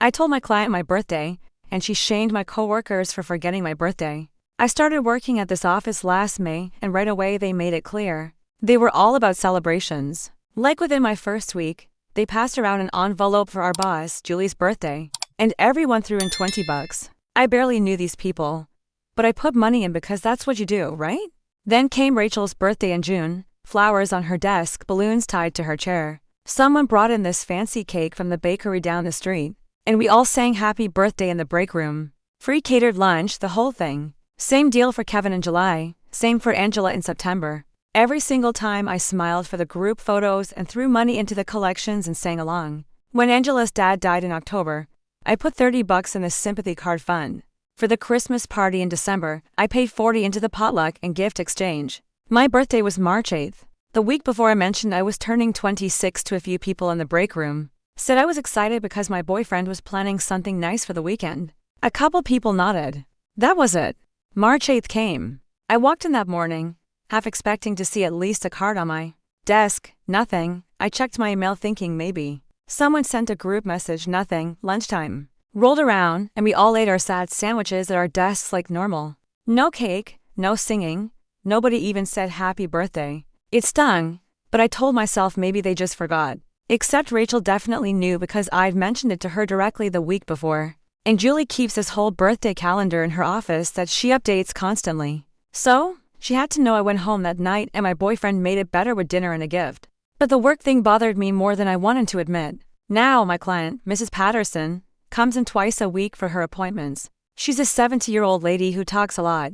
I told my client my birthday, and she shamed my coworkers for forgetting my birthday. I started working at this office last May, and right away they made it clear. They were all about celebrations. Like within my first week, they passed around an envelope for our boss, Julie's birthday, and everyone threw in $20. I barely knew these people, but I put money in because that's what you do, right? Then came Rachel's birthday in June, flowers on her desk, balloons tied to her chair. Someone brought in this fancy cake from the bakery down the street, and we all sang happy birthday in the break room. Free catered lunch, the whole thing. Same deal for Kevin in July, same for Angela in September. Every single time I smiled for the group photos and threw money into the collections and sang along. When Angela's dad died in October, I put $30 in the sympathy card fund. For the Christmas party in December, I paid $40 into the potluck and gift exchange. My birthday was March 8th. The week before I mentioned I was turning 26 to a few people in the break room. Said I was excited because my boyfriend was planning something nice for the weekend. A couple people nodded. That was it. March 8th came. I walked in that morning, half expecting to see at least a card on my desk. Nothing. I checked my email thinking maybe someone sent a group message. Nothing. Lunchtime rolled around and we all ate our sad sandwiches at our desks like normal. No cake, no singing, nobody even said happy birthday. It stung, but I told myself maybe they just forgot. Except Rachel definitely knew because I'd mentioned it to her directly the week before. And Julie keeps this whole birthday calendar in her office that she updates constantly. So, she had to know I went home that night and my boyfriend made it better with dinner and a gift. But the work thing bothered me more than I wanted to admit. Now, my client, Mrs. Patterson, comes in twice a week for her appointments. She's a 70-year-old lady who talks a lot,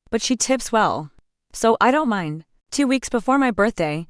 but she tips well. So I don't mind. 2 weeks before my birthday,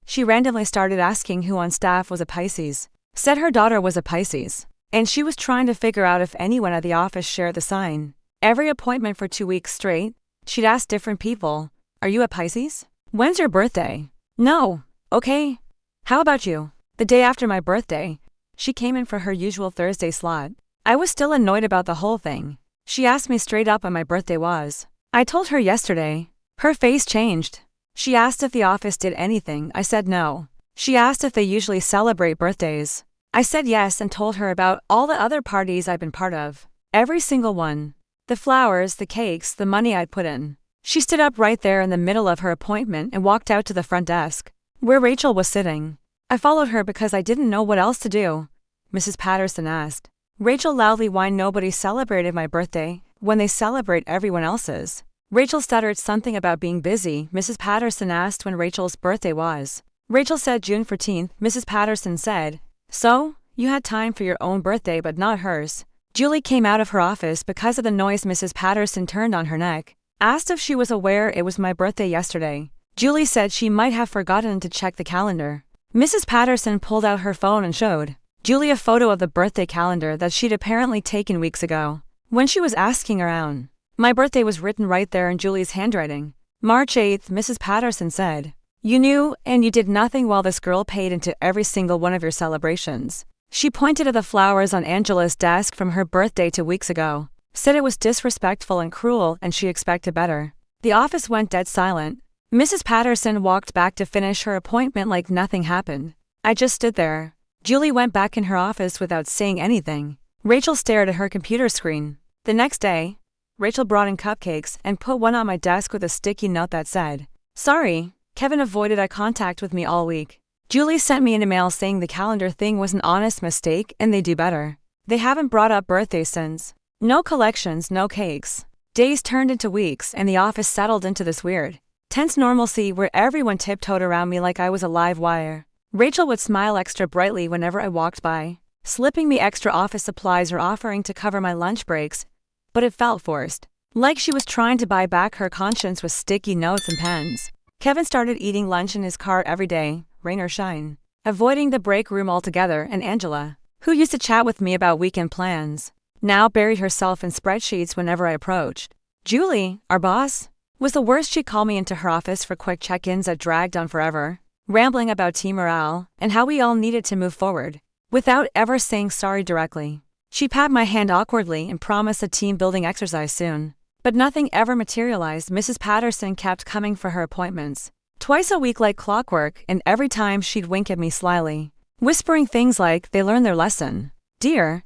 she randomly started asking who on staff was a Pisces. Said her daughter was a Pisces, and she was trying to figure out if anyone at the office shared the sign. Every appointment for 2 weeks straight, she'd ask different people, "Are you a Pisces? When's your birthday?" "No." "Okay. How about you?" The day after my birthday, she came in for her usual Thursday slot. I was still annoyed about the whole thing. She asked me straight up when my birthday was. I told her yesterday. Her face changed. She asked if the office did anything. I said no. She asked if they usually celebrate birthdays. I said yes and told her about all the other parties I've been part of. Every single one. The flowers, the cakes, the money I'd put in. She stood up right there in the middle of her appointment and walked out to the front desk, where Rachel was sitting. I followed her because I didn't know what else to do. Mrs. Patterson asked. Rachel loudly whined nobody celebrated my birthday when they celebrate everyone else's. Rachel stuttered something about being busy. Mrs. Patterson asked when Rachel's birthday was. Rachel said June 14th. Mrs. Patterson said, "So, you had time for your own birthday but not hers." Julie came out of her office because of the noise. Mrs. Patterson turned on her neck. Asked if she was aware it was my birthday yesterday. Julie said she might have forgotten to check the calendar. Mrs. Patterson pulled out her phone and showed Julie a photo of the birthday calendar that she'd apparently taken weeks ago. When she was asking around, my birthday was written right there in Julie's handwriting. March 8th, Mrs. Patterson said, "You knew and you did nothing while this girl paid into every single one of your celebrations." She pointed at the flowers on Angela's desk from her birthday 2 weeks ago. Said it was disrespectful and cruel and she expected better. The office went dead silent. Mrs. Patterson walked back to finish her appointment like nothing happened. I just stood there. Julie went back in her office without saying anything. Rachel stared at her computer screen. The next day, Rachel brought in cupcakes and put one on my desk with a sticky note that said, "Sorry, Kevin avoided eye contact with me all week." Julie sent me an email saying the calendar thing was an honest mistake and they do better. They haven't brought up birthdays since. No collections, no cakes. Days turned into weeks and the office settled into this weird, tense normalcy where everyone tiptoed around me like I was a live wire. Rachel would smile extra brightly whenever I walked by, slipping me extra office supplies or offering to cover my lunch breaks, but it felt forced. Like she was trying to buy back her conscience with sticky notes and pens. Kevin started eating lunch in his car every day, rain or shine, avoiding the break room altogether, and Angela, who used to chat with me about weekend plans, now buried herself in spreadsheets whenever I approached. Julie, our boss, was the worst. She'd call me into her office for quick check-ins that dragged on forever, rambling about team morale and how we all needed to move forward, without ever saying sorry directly. She pat my hand awkwardly and promised a team-building exercise soon. But nothing ever materialized. Mrs. Patterson kept coming for her appointments, twice a week like clockwork, and every time she'd wink at me slyly, whispering things like they learned their lesson. "Dear,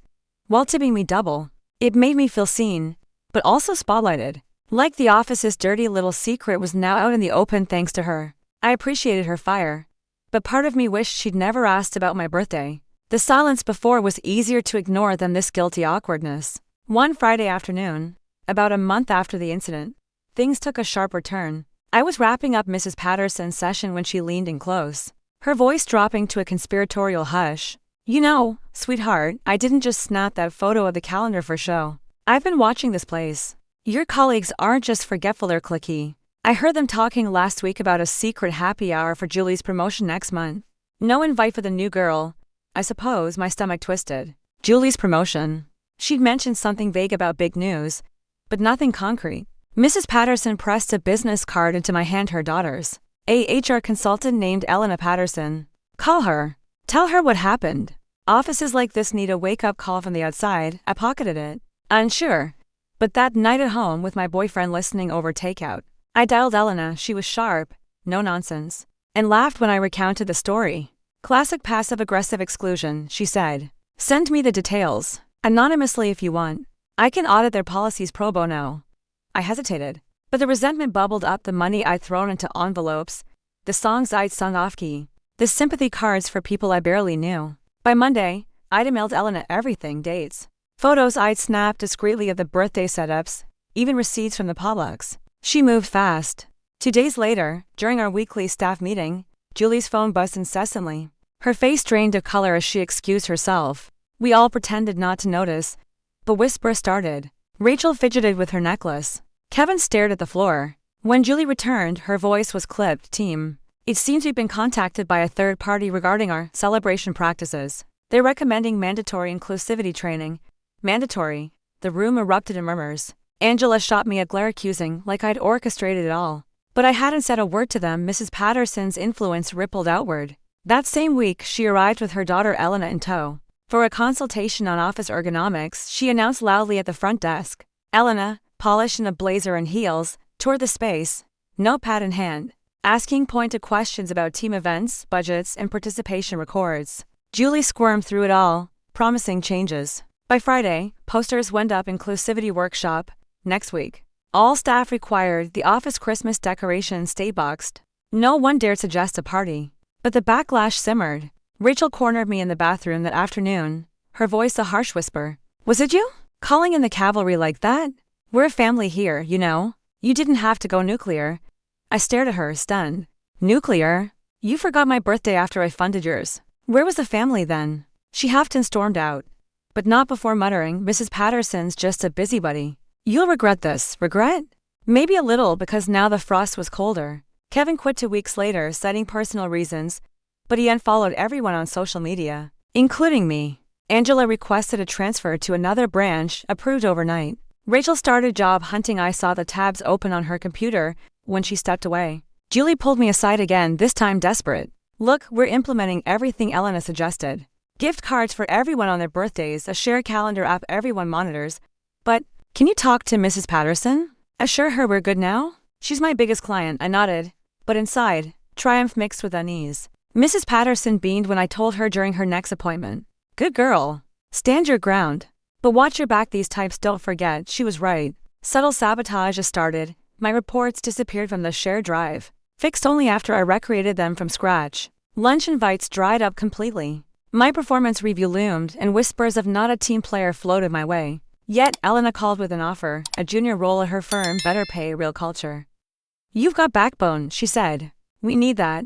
while tipping me double. It made me feel seen, but also spotlighted. Like the office's dirty little secret was now out in the open thanks to her. I appreciated her fire, but part of me wished she'd never asked about my birthday. The silence before was easier to ignore than this guilty awkwardness. One Friday afternoon, about a month after the incident, things took a sharper turn. I was wrapping up Mrs. Patterson's session when she leaned in close, her voice dropping to a conspiratorial hush. You know, sweetheart, I didn't just snap that photo of the calendar for show. I've been watching this place. Your colleagues aren't just forgetful or cliquey. I heard them talking last week about a secret happy hour for Julie's promotion next month. No invite for the new girl. I suppose. My stomach twisted. Julie's promotion. She'd mentioned something vague about big news, but nothing concrete. Mrs. Patterson pressed a business card into my hand. Her daughter's a HR consultant named Elena Patterson. Call her. Tell her what happened. Offices like this need a wake-up call from the outside. I pocketed it, unsure. But that night at home with my boyfriend listening over takeout, I dialed Elena. She was sharp, no nonsense, and laughed when I recounted the story. Classic passive-aggressive exclusion, she said. Send me the details, anonymously if you want. I can audit their policies pro bono. I hesitated, but the resentment bubbled up. The money I'd thrown into envelopes, the songs I'd sung off-key, the sympathy cards for people I barely knew. By Monday, I'd emailed Elena everything, dates, photos I'd snapped discreetly of the birthday setups, even receipts from the potlucks. She moved fast. 2 days later, during our weekly staff meeting, Julie's phone buzzed incessantly. Her face drained of color as she excused herself. We all pretended not to notice, but whispers started. Rachel fidgeted with her necklace. Kevin stared at the floor. When Julie returned, her voice was clipped. Team. It seems we've been contacted by a third party regarding our celebration practices. They're recommending mandatory inclusivity training. Mandatory. The room erupted in murmurs. Angela shot me a glare accusing, like I'd orchestrated it all. But I hadn't said a word to them. Mrs. Patterson's influence rippled outward. That same week, she arrived with her daughter Elena in tow. For a consultation on office ergonomics, she announced loudly at the front desk. Elena, polished in a blazer and heels, toured the space, notepad in hand, asking pointed questions about team events, budgets, and participation records. Julie squirmed through it all, promising changes. By Friday, posters went up. Inclusivity workshop, next week. All staff required. The office Christmas decorations stay boxed. No one dared suggest a party. But the backlash simmered. Rachel cornered me in the bathroom that afternoon, her voice a harsh whisper. Was it you? Calling in the cavalry like that? We're a family here, you know. You didn't have to go nuclear. I stared at her, stunned. Nuclear? You forgot my birthday after I funded yours. Where was the family then? She huffed and stormed out. But not before muttering, Mrs. Patterson's just a busybody. You'll regret this. Regret? Maybe a little, because now the frost was colder. Kevin quit 2 weeks later, citing personal reasons, but he unfollowed everyone on social media, including me. Angela requested a transfer to another branch, approved overnight. Rachel started job hunting. I saw the tabs open on her computer when she stepped away. Julie pulled me aside again, this time desperate. Look, we're implementing everything Elena suggested. Gift cards for everyone on their birthdays, a shared calendar app everyone monitors. But, can you talk to Mrs. Patterson? Assure her we're good now? She's my biggest client. I nodded. But inside, triumph mixed with unease. Mrs. Patterson beamed when I told her during her next appointment. Good girl. Stand your ground. But watch your back. These types don't forget. She was right. Subtle sabotage has started. My reports disappeared from the shared drive. Fixed only after I recreated them from scratch. Lunch invites dried up completely. My performance review loomed, and whispers of not a team player floated my way. Yet, Elena called with an offer, a junior role at her firm, better pay, real culture. You've got backbone, she said. We need that.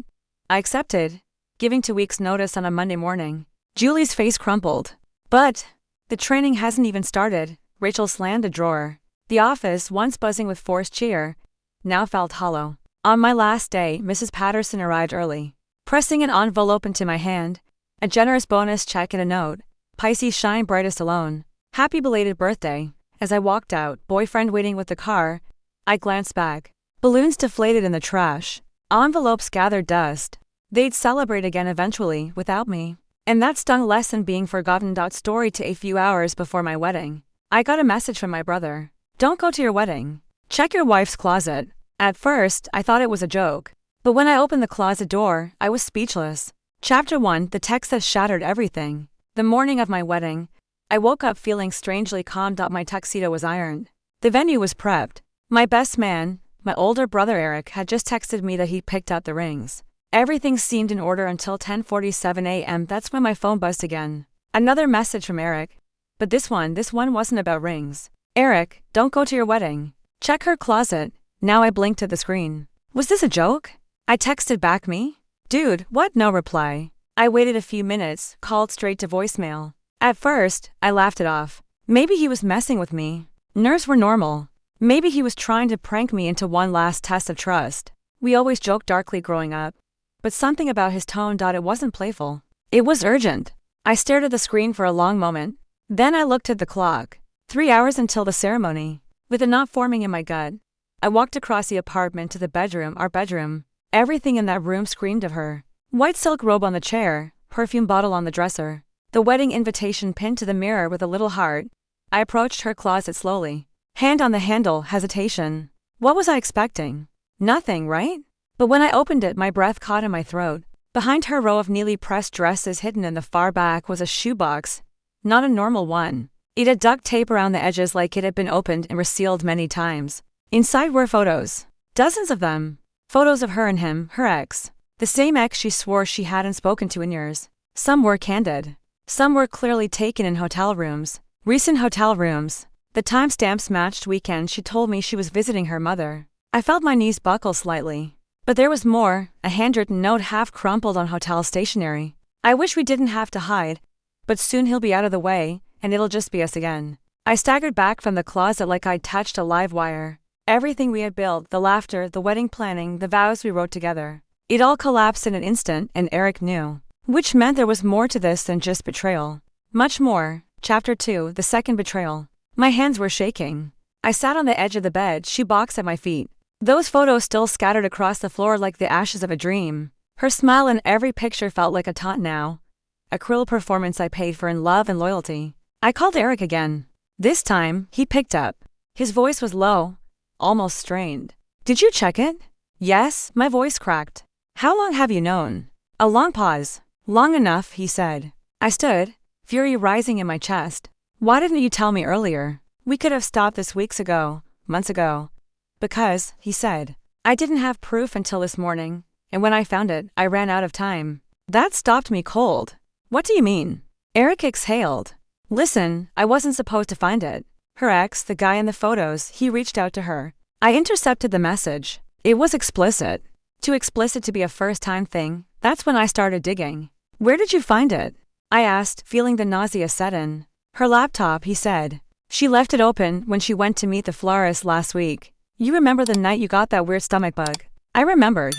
I accepted, giving 2 weeks' notice on a Monday morning. Julie's face crumpled. But the training hasn't even started. Rachel slammed a drawer. The office, once buzzing with forced cheer, now felt hollow. On my last day, Mrs. Patterson arrived early, pressing an envelope into my hand, a generous bonus check and a note. Pisces shine brightest alone. Happy belated birthday. As I walked out, boyfriend waiting with the car, I glanced back. Balloons deflated in the trash. Envelopes gathered dust. They'd celebrate again eventually, without me. And that stung less than being forgotten. Story to a few hours before my wedding. I got a message from my brother. Don't go to your wedding. Check your wife's closet. At first, I thought it was a joke. But when I opened the closet door, I was speechless. Chapter 1, the text that shattered everything. The morning of my wedding, I woke up feeling strangely calm. My tuxedo was ironed. The venue was prepped. My best man, my older brother Eric, had just texted me that he picked out the rings. Everything seemed in order until 10:47 a.m. That's when my phone buzzed again. Another message from Eric. But this one wasn't about rings. Eric, don't go to your wedding. Check her closet. Now I blinked at the screen. Was this a joke? I texted back me. Dude, what? No reply. I waited a few minutes, called straight to voicemail. At first, I laughed it off. Maybe he was messing with me. Nerves were normal. Maybe he was trying to prank me into one last test of trust. We always joked darkly growing up. But something about his tone. It wasn't playful. It was urgent. I stared at the screen for a long moment. Then I looked at the clock. 3 hours until the ceremony. With a knot forming in my gut, I walked across the apartment to the bedroom, our bedroom. Everything in that room screamed of her. White silk robe on the chair, perfume bottle on the dresser, the wedding invitation pinned to the mirror with a little heart. I approached her closet slowly. Hand on the handle, hesitation. What was I expecting? Nothing, right? But when I opened it, my breath caught in my throat. Behind her row of neatly pressed dresses hidden in the far back was a shoebox. Not a normal one. It had duct tape around the edges like it had been opened and resealed many times. Inside were photos. Dozens of them. Photos of her and him, her ex. The same ex she swore she hadn't spoken to in years. Some were candid. Some were clearly taken in hotel rooms. Recent hotel rooms. The timestamps matched weekends she told me she was visiting her mother. I felt my knees buckle slightly. But there was more, a handwritten note half crumpled on hotel stationery. I wish we didn't have to hide, but soon he'll be out of the way, and it'll just be us again. I staggered back from the closet like I'd touched a live wire. Everything we had built, the laughter, the wedding planning, the vows we wrote together. It all collapsed in an instant, and Eric knew. Which meant there was more to this than just betrayal. Much more. Chapter 2, the second betrayal. My hands were shaking. I sat on the edge of the bed, shoebox at my feet. Those photos still scattered across the floor like the ashes of a dream. Her smile in every picture felt like a taunt now. A cruel performance I paid for in love and loyalty. I called Eric again. This time, he picked up. His voice was low, almost strained. Did you check it? Yes, my voice cracked. How long have you known? A long pause. Long enough, he said. I stood, fury rising in my chest. Why didn't you tell me earlier? We could have stopped this weeks ago, months ago. Because, he said, I didn't have proof until this morning, and when I found it, I ran out of time. That stopped me cold. What do you mean? Eric exhaled. Listen, I wasn't supposed to find it. Her ex, the guy in the photos, he reached out to her. I intercepted the message. It was explicit. Too explicit to be a first-time thing. That's when I started digging. Where did you find it? I asked, feeling the nausea set in. Her laptop, he said. She left it open when she went to meet the florist last week. You remember the night you got that weird stomach bug? I remembered.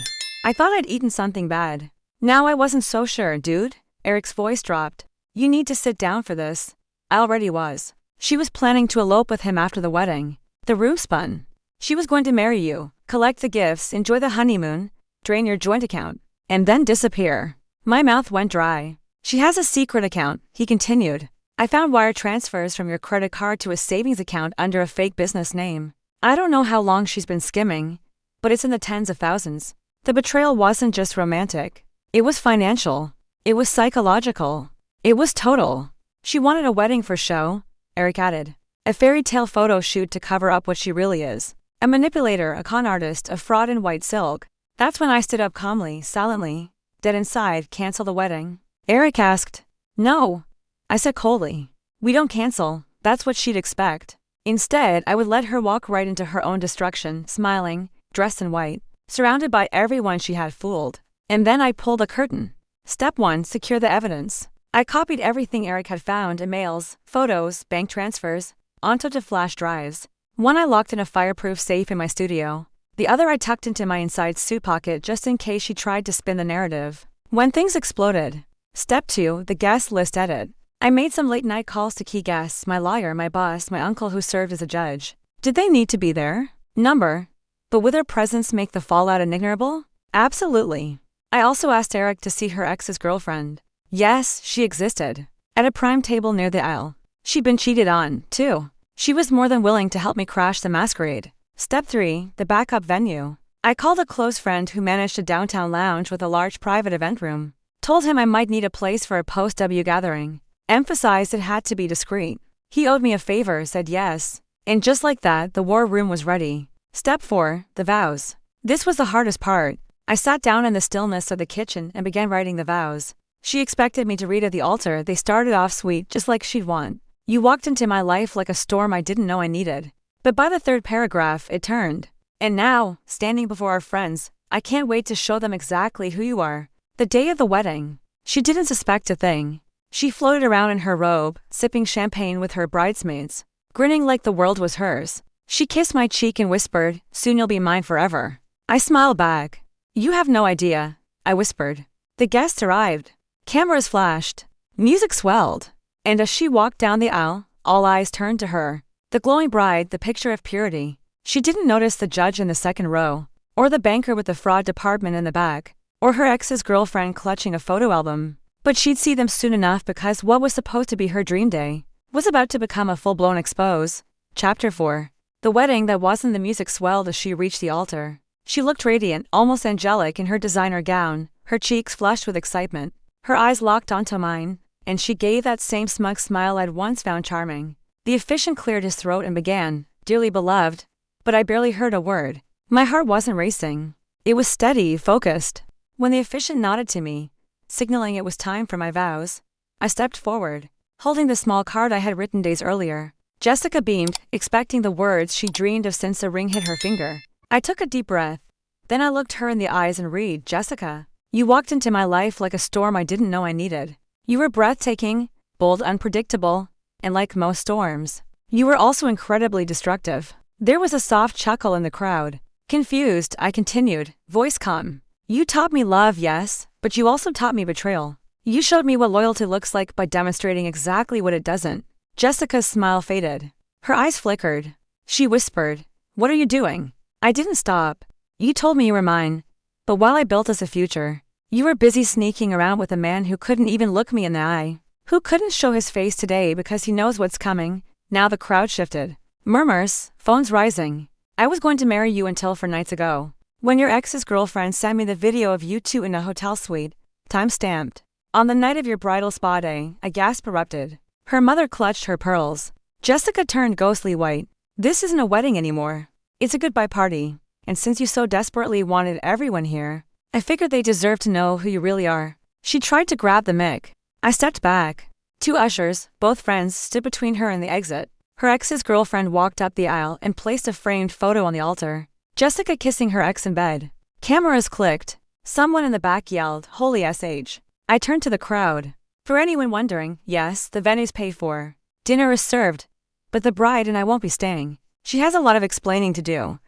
I thought I'd eaten something bad. Now I wasn't so sure, dude. Eric's voice dropped. You need to sit down for this. I already was. She was planning to elope with him after the wedding. The room spun. She was going to marry you, collect the gifts, enjoy the honeymoon, drain your joint account, and then disappear. My mouth went dry. She has a secret account, he continued. I found wire transfers from your credit card to a savings account under a fake business name. I don't know how long she's been skimming, but it's in the tens of thousands. The betrayal wasn't just romantic. It was financial. It was psychological. It was total. She wanted a wedding for show, Eric added. A fairy tale photo shoot to cover up what she really is. A manipulator, a con artist, a fraud in white silk. That's when I stood up calmly, silently. Dead inside, cancel the wedding. Eric asked. No. I said coldly. We don't cancel. That's what she'd expect. Instead, I would let her walk right into her own destruction, smiling, dressed in white, surrounded by everyone she had fooled. And then I pulled the curtain. Step 1, secure the evidence. I copied everything Eric had found, emails, photos, bank transfers, onto flash drives. One I locked in a fireproof safe in my studio. The other I tucked into my inside suit pocket just in case she tried to spin the narrative. When things exploded. Step 2, the guest list edit. I made some late-night calls to key guests, my lawyer, my boss, my uncle who served as a judge. Did they need to be there? Number. But would their presence make the fallout ignorable? Absolutely. I also asked Eric to see her ex's girlfriend. Yes, she existed. At a prime table near the aisle. She'd been cheated on, too. She was more than willing to help me crash the masquerade. Step 3, the backup venue. I called a close friend who managed a downtown lounge with a large private event room. Told him I might need a place for a post-W gathering. emphasized it had to be discreet. He owed me a favor, said yes. And just like that, the war room was ready. Step 4, the vows. This was the hardest part. I sat down in the stillness of the kitchen and began writing the vows. She expected me to read at the altar. They started off sweet, just like she'd want. You walked into my life like a storm I didn't know I needed. But by the third paragraph, it turned. And now, standing before our friends, I can't wait to show them exactly who you are. The day of the wedding. She didn't suspect a thing. She floated around in her robe, sipping champagne with her bridesmaids, grinning like the world was hers. She kissed my cheek and whispered, "Soon you'll be mine forever." I smiled back. "You have no idea," I whispered. The guests arrived. Cameras flashed. Music swelled. And as she walked down the aisle, all eyes turned to her. The glowing bride, the picture of purity. She didn't notice the judge in the second row, or the banker with the fraud department in the back, or her ex's girlfriend clutching a photo album. But she'd see them soon enough because what was supposed to be her dream day was about to become a full-blown expose. Chapter 4. The wedding that wasn't. The music swelled as she reached the altar. She looked radiant, almost angelic in her designer gown, her cheeks flushed with excitement. Her eyes locked onto mine, and she gave that same smug smile I'd once found charming. The officiant cleared his throat and began, "Dearly beloved," but I barely heard a word. My heart wasn't racing. It was steady, focused. When the officiant nodded to me, signaling it was time for my vows, I stepped forward, holding the small card I had written days earlier. Jessica beamed, expecting the words she dreamed of since a ring hit her finger. I took a deep breath. Then I looked her in the eyes and read, "Jessica, you walked into my life like a storm I didn't know I needed. You were breathtaking, bold, unpredictable, and like most storms, you were also incredibly destructive." There was a soft chuckle in the crowd. Confused, I continued, voice calm. "You taught me love, yes, but you also taught me betrayal. You showed me what loyalty looks like by demonstrating exactly what it doesn't." Jessica's smile faded. Her eyes flickered. She whispered, "What are you doing?" I didn't stop. "You told me you were mine. But while I built us a future, you were busy sneaking around with a man who couldn't even look me in the eye, who couldn't show his face today because he knows what's coming." Now the crowd shifted. Murmurs, phones rising. "I was going to marry you until 4 nights ago, when your ex's girlfriend sent me the video of you two in a hotel suite, time-stamped. On the night of your bridal spa day," a gasp erupted. Her mother clutched her pearls. Jessica turned ghostly white. "This isn't a wedding anymore. It's a goodbye party. And since you so desperately wanted everyone here, I figured they deserve to know who you really are." She tried to grab the mic. I stepped back. 2 ushers, both friends, stood between her and the exit. Her ex's girlfriend walked up the aisle and placed a framed photo on the altar. Jessica kissing her ex in bed. Cameras clicked. Someone in the back yelled, "Holy SH." I turned to the crowd. For anyone wondering, yes, the venue's paid for. Dinner is served. But the bride and I won't be staying. She has a lot of explaining to do.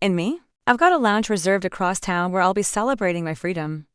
And me? I've got a lounge reserved across town where I'll be celebrating my freedom.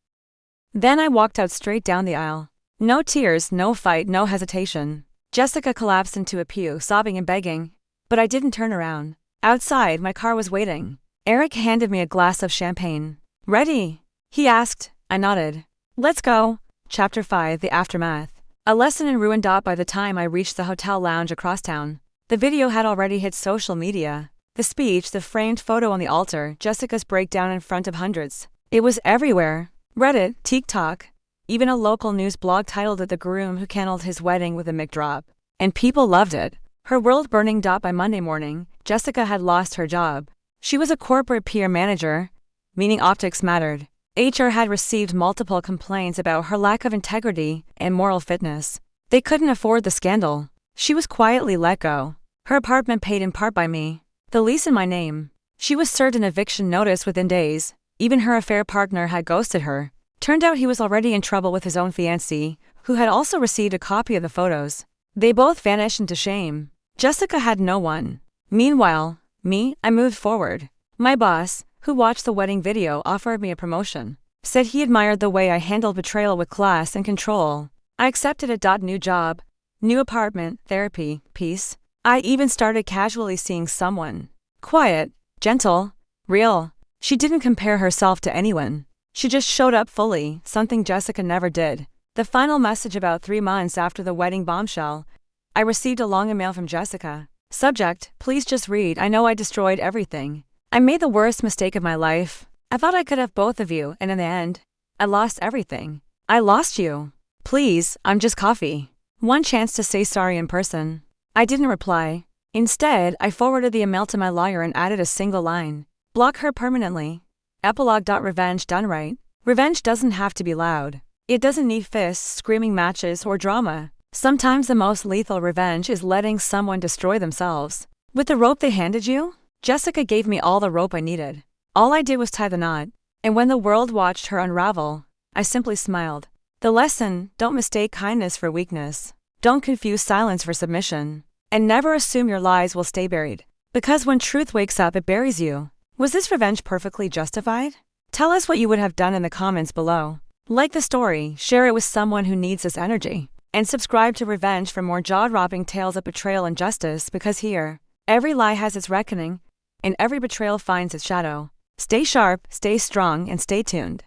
Then I walked out straight down the aisle. No tears, no fight, no hesitation. Jessica collapsed into a pew, sobbing and begging. But I didn't turn around. Outside, my car was waiting. Eric handed me a glass of champagne. "Ready?" he asked. I nodded. "Let's go." Chapter 5, The Aftermath. A lesson in ruin. By the time I reached the hotel lounge across town, the video had already hit social media. The speech, the framed photo on the altar, Jessica's breakdown in front of hundreds. It was everywhere. Reddit, TikTok, even a local news blog titled it "The Groom Who Canceled His Wedding with a Mic Drop." And people loved it. Her world burning. By Monday morning, Jessica had lost her job. She was a corporate PR manager, meaning optics mattered. HR had received multiple complaints about her lack of integrity and moral fitness. They couldn't afford the scandal. She was quietly let go. Her apartment paid in part by me. The lease in my name. She was served an eviction notice within days. Even her affair partner had ghosted her. Turned out he was already in trouble with his own fiancée, who had also received a copy of the photos. They both vanished into shame. Jessica had no one. Meanwhile, I moved forward. My boss, who watched the wedding video, offered me a promotion. Said he admired the way I handled betrayal with class and control. I accepted a new job, new apartment, therapy, peace. I even started casually seeing someone. Quiet, gentle, real. She didn't compare herself to anyone. She just showed up fully, something Jessica never did. The final message. About 3 months after the wedding bombshell, I received a long email from Jessica. Subject, "Please just read. I know I destroyed everything. I made the worst mistake of my life. I thought I could have both of you, and in the end, I lost everything. I lost you. Please, I'm just coffee." One chance to say sorry in person. I didn't reply. Instead, I forwarded the email to my lawyer and added a single line. Block her permanently. Epilogue. Revenge done right. Revenge doesn't have to be loud. It doesn't need fists, screaming matches, or drama. Sometimes the most lethal revenge is letting someone destroy themselves. With the rope they handed you, Jessica gave me all the rope I needed. All I did was tie the knot. And when the world watched her unravel, I simply smiled. The lesson: don't mistake kindness for weakness. Don't confuse silence for submission. And never assume your lies will stay buried. Because when truth wakes up, it buries you. Was this revenge perfectly justified? Tell us what you would have done in the comments below. Like the story, share it with someone who needs this energy. And subscribe to Revenge for more jaw-dropping tales of betrayal and justice, because here, every lie has its reckoning, and every betrayal finds its shadow. Stay sharp, stay strong, and stay tuned.